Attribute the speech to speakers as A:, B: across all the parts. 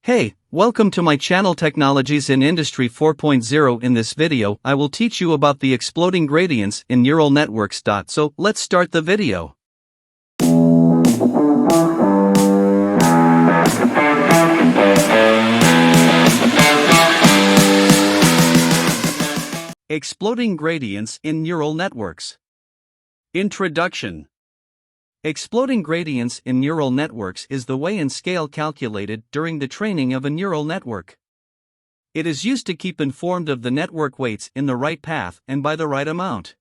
A: Hey, welcome to my channel Technologies in Industry 4.0. In this video, I will teach you about the exploding gradients in neural networks. So, let's start the video. Exploding gradients in neural networks. Introduction. Exploding gradients in neural networks is the way and scale calculated during the training of a neural network. It is used to keep informed of the network weights in the right path and by the right amount.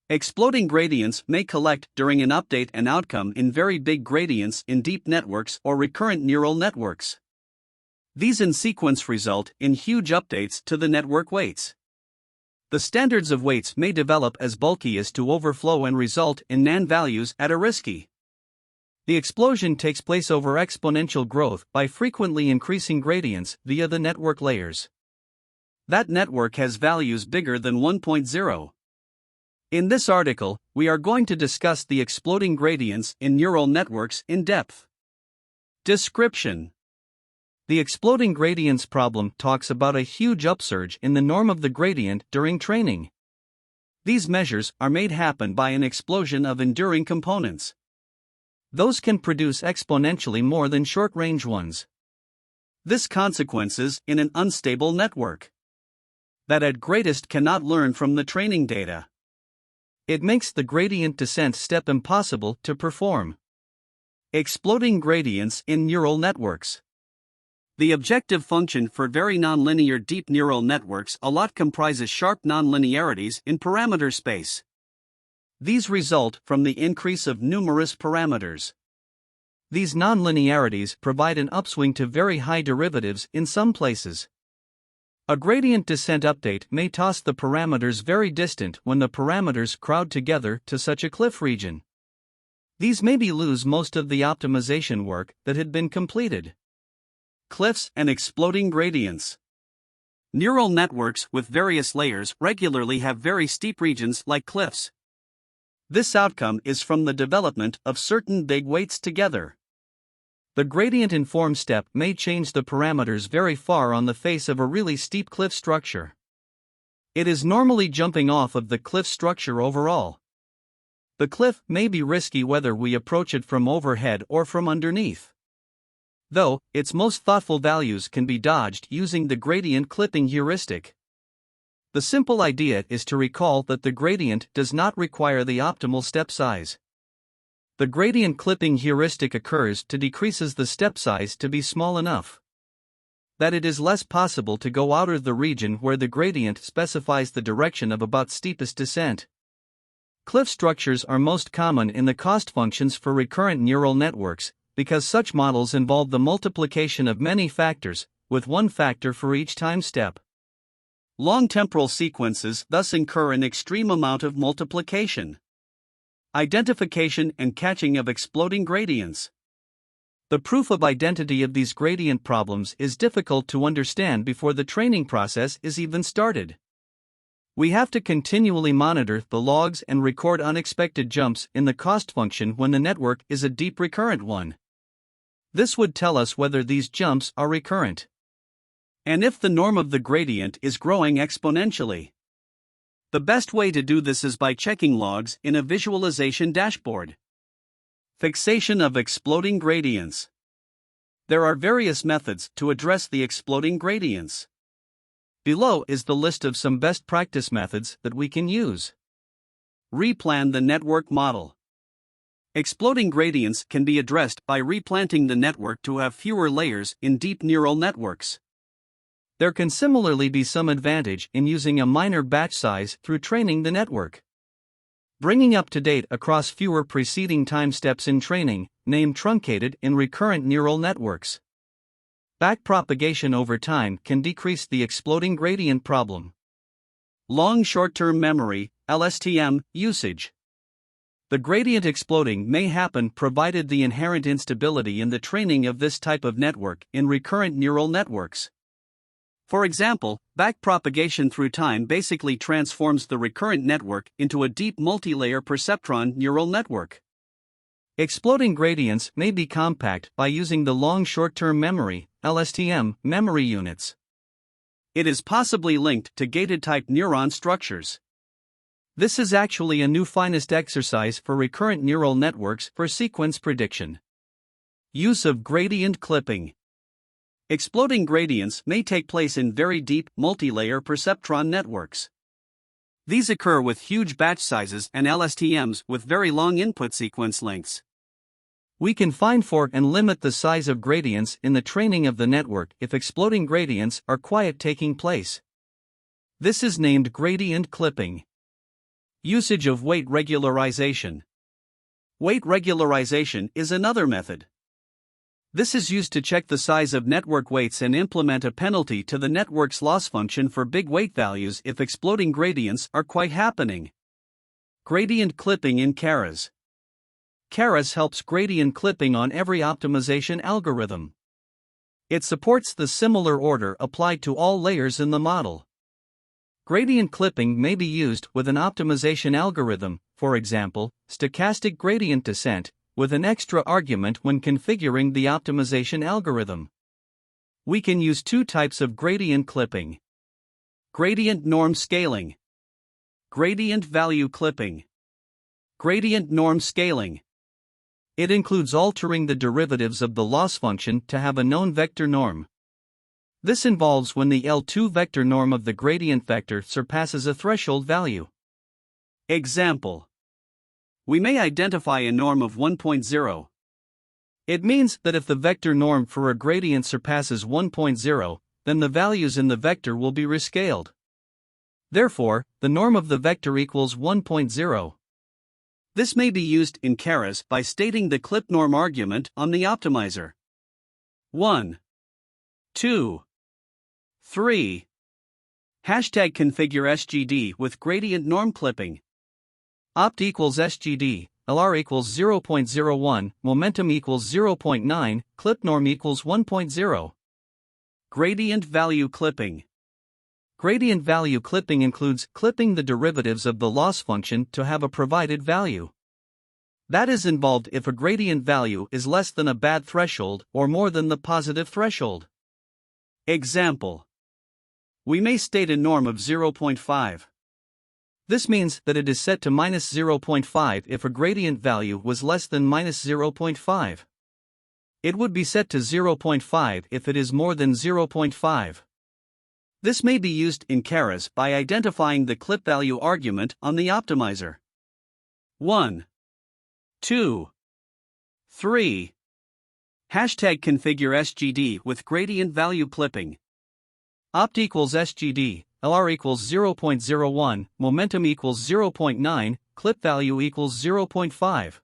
A: Exploding gradients may collect during an update and outcome in very big gradients in deep networks or recurrent neural networks. These in sequence result in huge updates to the network weights. The standards of weights may develop as bulky as to overflow and result in NaN values at Heuristic. The explosion takes place over exponential growth by frequently increasing gradients via the network layers. That network has values bigger than 1.0. In this article, we are going to discuss the exploding gradients in neural networks in depth. Description. The exploding gradients problem talks about a huge upsurge in the norm of the gradient during training. These measures are made happen by an explosion of enduring components. Those can produce exponentially more than short-range ones. This consequences in an unstable network that at greatest cannot learn from the training data. It makes the gradient descent step impossible to perform. Exploding gradients in neural networks. The objective function for very nonlinear deep neural networks comprises sharp nonlinearities in parameter space. These result from the increase of numerous parameters. These nonlinearities provide an upswing to very high derivatives in some places. A gradient descent update may toss the parameters very distant when the parameters crowd together to such a cliff region. These maybe lose most of the optimization work that had been completed. Cliffs and exploding gradients. Neural networks with various layers regularly have very steep regions like cliffs. This outcome is from the development of certain big weights together. The gradient-informed step may change the parameters very far on the face of a really steep cliff structure. It is normally jumping off of the cliff structure overall. The cliff may be risky whether we approach it from overhead or from underneath. Though, its most thoughtful values can be dodged using the gradient clipping heuristic. The simple idea is to recall that the gradient does not require the optimal step size. The gradient clipping heuristic occurs to decreases the step size to be small enough that it is less possible to go out of the region where the gradient specifies the direction of about steepest descent. Cliff structures are most common in the cost functions for recurrent neural networks, because such models involve the multiplication of many factors, with one factor for each time step. Long temporal sequences thus incur an extreme amount of multiplication. Identification and catching of exploding gradients. The proof of identity of these gradient problems is difficult to understand before the training process is even started. We have to continually monitor the logs and record unexpected jumps in the cost function when the network is a deep recurrent one. This would tell us whether these jumps are recurrent, and if the norm of the gradient is growing exponentially. The best way to do this is by checking logs in a visualization dashboard. Fixation of exploding gradients. There are various methods to address the exploding gradients. Below is the list of some best practice methods that we can use. Replan the network model. Exploding gradients can be addressed by replanting the network to have fewer layers in deep neural networks. There can similarly be some advantage in using a minor batch size through training the network. Bringing up to date across fewer preceding time steps in training, named truncated in recurrent neural networks. Backpropagation over time can decrease the exploding gradient problem. Long short-term memory, LSTM, usage. The gradient exploding may happen provided the inherent instability in the training of this type of network in recurrent neural networks. For example, backpropagation through time basically transforms the recurrent network into a deep multilayer perceptron neural network. Exploding gradients may be compact by using the long short-term memory, LSTM, memory units. It is possibly linked to gated-type neuron structures. This is actually a new finest exercise for recurrent neural networks for sequence prediction. Use of gradient clipping. Exploding gradients may take place in very deep, multi-layer perceptron networks. These occur with huge batch sizes and LSTMs with very long input sequence lengths. We can find for and limit the size of gradients in the training of the network if exploding gradients are quiet taking place. This is named gradient clipping. Usage of weight regularization. Weight regularization is another method. This is used to check the size of network weights and implement a penalty to the network's loss function for big weight values if exploding gradients are quite happening. Gradient clipping in Keras. Keras helps gradient clipping on every optimization algorithm. It supports the similar order applied to all layers in the model. Gradient clipping may be used with an optimization algorithm, for example, stochastic gradient descent, with an extra argument when configuring the optimization algorithm. We can use two types of gradient clipping. Gradient norm scaling. Gradient value clipping. Gradient norm scaling. It includes altering the derivatives of the loss function to have a known vector norm. This involves when the L2 vector norm of the gradient vector surpasses a threshold value. Example. We may identify a norm of 1.0. It means that if the vector norm for a gradient surpasses 1.0, then the values in the vector will be rescaled. Therefore, the norm of the vector equals 1.0. This may be used in Keras by stating the clip norm argument on the optimizer. 1, 2, 3. Hashtag configure SGD with gradient norm clipping. Opt equals SGD, LR equals 0.01, momentum equals 0.9, clip norm equals 1.0. Gradient value clipping. Gradient value clipping includes clipping the derivatives of the loss function to have a provided value. That is involved if a gradient value is less than a bad threshold or more than the positive threshold. Example. We may state a norm of 0.5. This means that it is set to -0.5 if a gradient value was less than -0.5. It would be set to 0.5 if it is more than 0.5. This may be used in Keras by identifying the clip value argument on the optimizer. 1, 2, 3. Hashtag configure SGD with gradient value clipping. Opt equals SGD, LR equals 0.01, momentum equals 0.9, clip value equals 0.5.